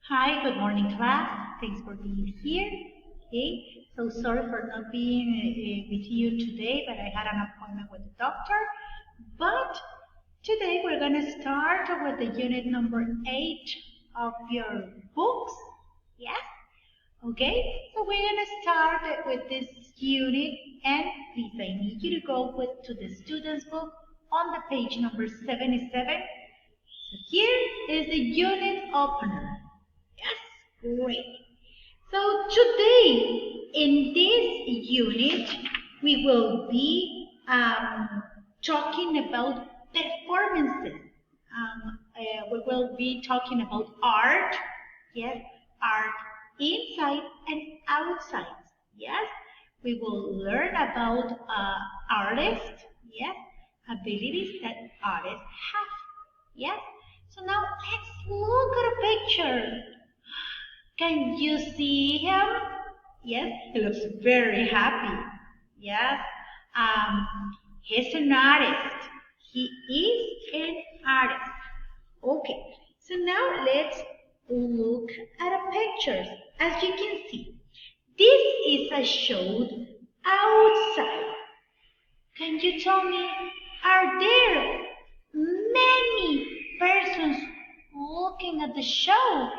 Hi, good morning class. Thanks for being here. Okay, so sorry for not being with you today, but I had an appointment with the doctor. But today we're going to start with the unit number 8 of your books. Yes? Okay, so we're going to start with this unit, and please I need you to go to the student's book on the page number 77. So here is the unit opener. Yes, great. So today in this unit we will be talking about performances. We will be talking about art. Yes, art inside and outside. Yes, we will learn about artists. Yes, abilities that artists have. Yes. So now let's look at a picture. Can you see him? Yes, he looks very happy. Yes, he's an artist. He is an artist. Okay, so now let's look at the pictures. As you can see, this is a show outside. Can you tell me, are there many persons looking at the show?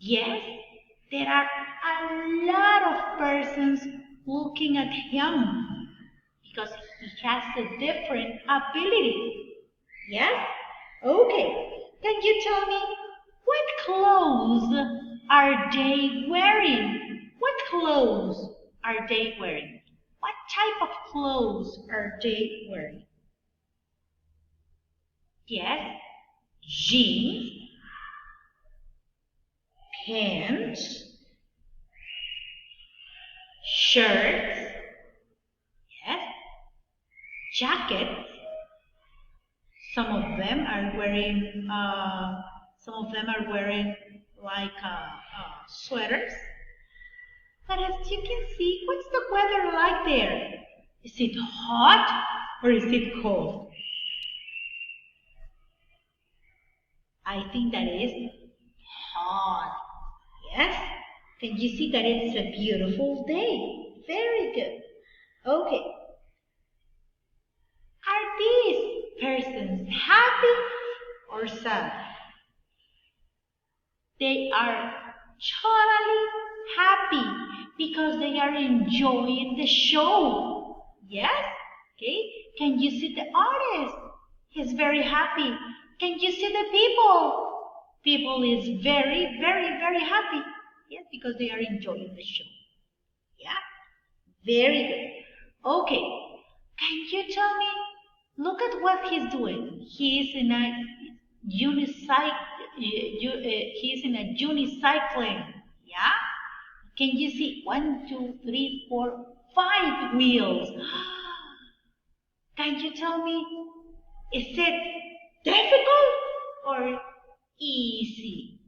Yes, there are a lot of persons looking at him because he has a different ability. Yes? Okay. Can you tell me what clothes are they wearing? What clothes are they wearing? What type of clothes are they wearing? Yes, jeans, pants, shirts, yes, jackets. Some of them are wearing, like sweaters. But as you can see, what's the weather like there? Is it hot or is it cold? I think that is hot. Yes? Can you see that it's a beautiful day? Very good. Okay. Are these persons happy or sad? They are totally happy because they are enjoying the show. Yes? Okay. Can you see the artist? He's very happy. Can you see the people? People is very, very, very happy. Yes, because they are enjoying the show. Yeah? Very good. Okay. Can you tell me? Look at what he's doing. He's in a unicycling. Yeah? Can you see 1, 2, 3, 4, 5 wheels? Can you tell me, is it difficult or easy?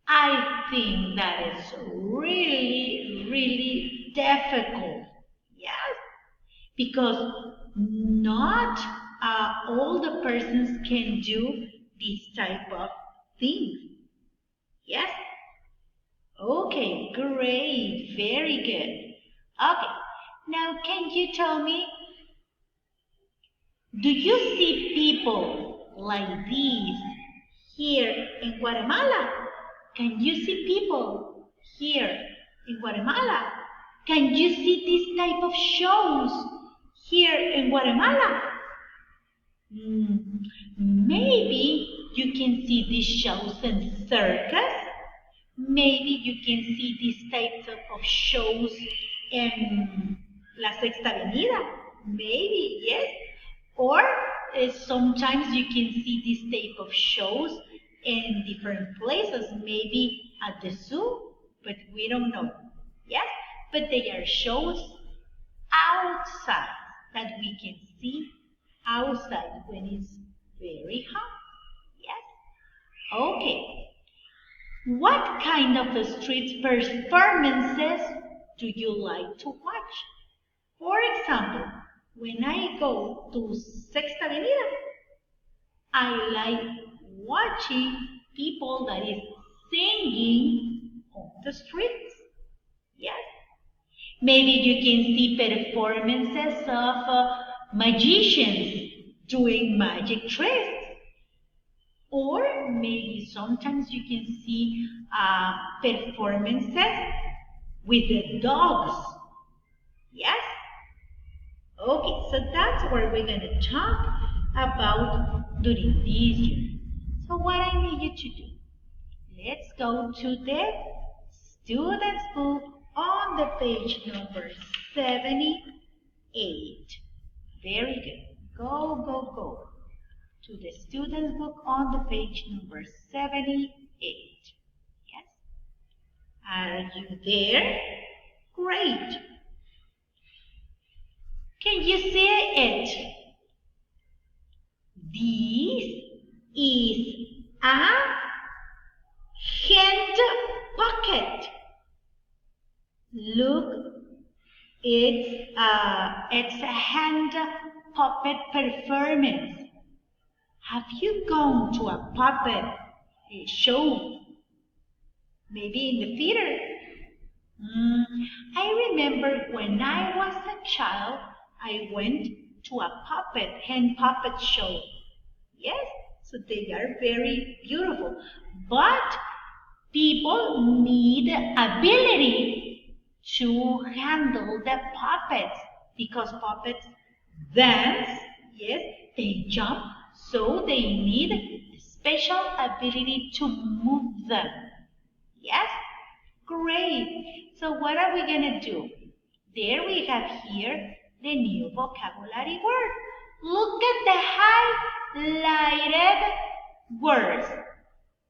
I think that is really, really difficult. Yes? Because not all the persons can do this type of things. Yes? Okay, great, very good. Okay, now can you tell me, do you see people like these here in Guatemala? Can you see people here in Guatemala? Can you see this type of shows here in Guatemala? Maybe you can see these shows in circus. Maybe you can see these types of shows in La Sexta Avenida. Maybe, yes. Or sometimes you can see these type of shows in different places. Maybe at the zoo, but we don't know. Yes? But they are shows outside that we can see outside when it's very hot. Yes? Okay. What kind of street performances do you like to watch? For example, when I go to Sexta Avenida, I like watching people that is singing on the streets. Yes. Maybe you can see performances of magicians doing magic tricks. Or maybe sometimes you can see performances with the dogs. Yes? Okay, so that's what we're going to talk about during this year. So what I need you to do, let's go to the student's book on the page number 78. Very good. Go, go, go to the student's book on the page number 78. Yes? Are you there? Great. Can you see it? This is a hand bucket. Look, it's a hand puppet performance. Have you gone to a puppet show? Maybe in the theater? I remember when I was a child, I went to a hand puppet show. Yes, so they are very beautiful. But people need ability to handle the puppets because puppets dance, yes, they jump, so they need special ability to move them. Yes? Great. So what are we going to do? There we have here the new vocabulary word. Look at the highlighted words.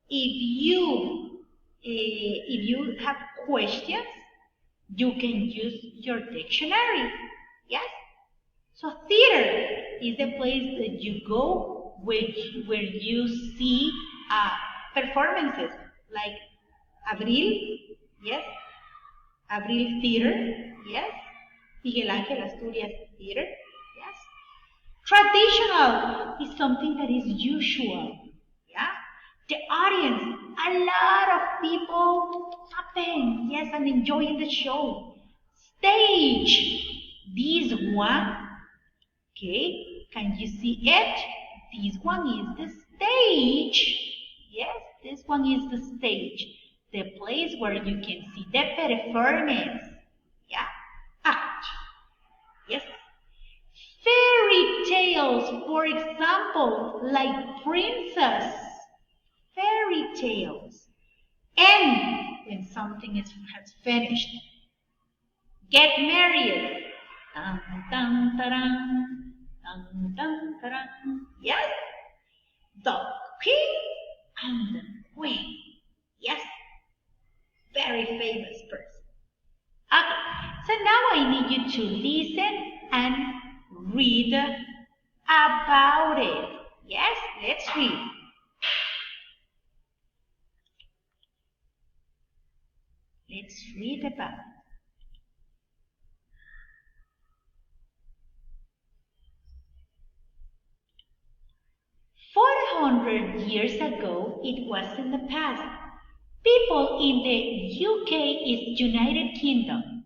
If you have questions, you can use your dictionary. Yes? So theater is the place that you go where you see performances like Abril, yes, Abril Theater, yes, Miguel Ángel Asturias Theater, yes. Traditional is something that is usual, yeah. The audience, a lot of people clapping, yes, and enjoying the show. Stage, this one, okay, can you see it? This one is the stage, yes, this one is the stage. The place where you can see the performance. Yeah? Act. Yes? Fairy tales, for example, like princess. Fairy tales. End when something has finished. Get married. Dun, dun, dun, dun, dun, dun. Yes? The king and the queen. Yes? Very famous person. Okay, so now I need you to listen and read about it. Yes, let's read. Let's read about it. "400 years ago, it was in the past. People in the UK is United Kingdom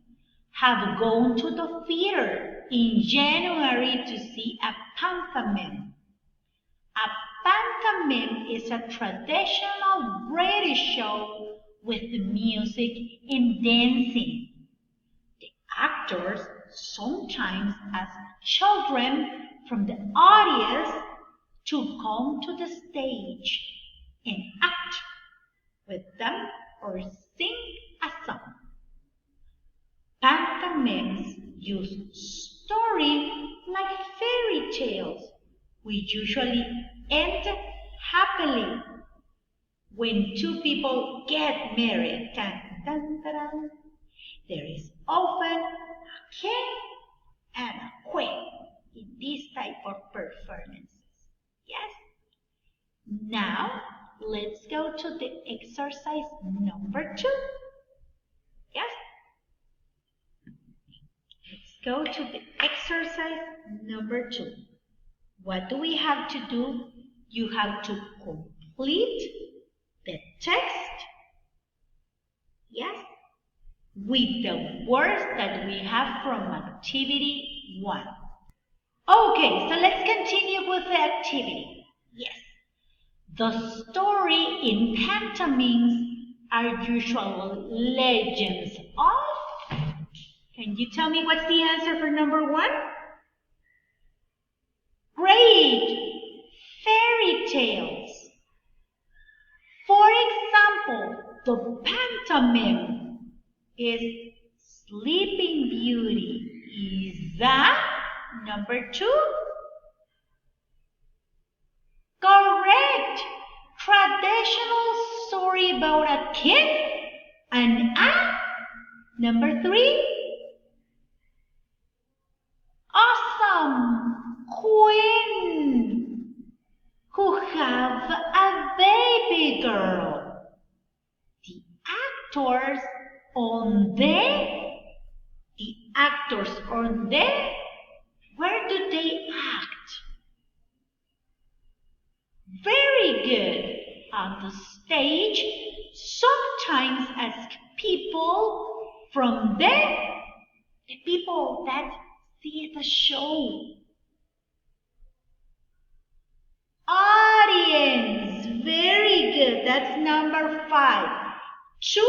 have gone to the theatre in January to see a pantomime. A pantomime is a traditional British show with music and dancing. The actors sometimes ask children from the audience to come to the stage and act with them or sing a song. Pantomimes use stories like fairy tales. We usually end happily when two people get married. Dun, dun, dun, dun. There is often a king and a queen in this type of performances. Yes? Now, let's go to the exercise number 2. Yes? Let's go to the exercise number 2. What do we have to do you have to complete the text, yes, with the words that we have from activity 1. Okay, so let's continue with the activity. Yes. The story in pantomimes are usually legends of. Can you tell me what's the answer for number 1? Great! Fairy tales. For example, the pantomime is Sleeping Beauty. Is that number 2? Correct! Traditional story about a king and a. Number 3? Awesome! Queen who have a baby girl. The actors on there, where do they act? Very good. On the stage, sometimes ask people from there, the people that see the show. Audience. Very good. That's number 5. 2.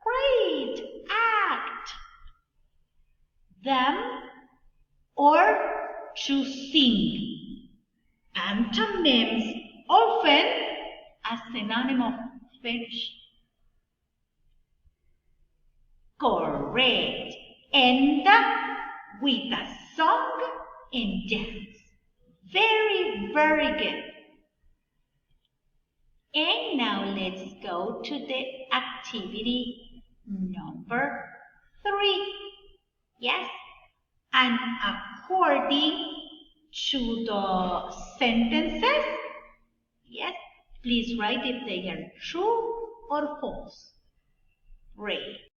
Great. Act. Them or to sing. Pantomimes often a synonym of finish. Correct. End with a song and dance. Very, very good. And now let's go to the activity number 3. Yes? And according to the sentences, yes, please write if they are true or false. Great.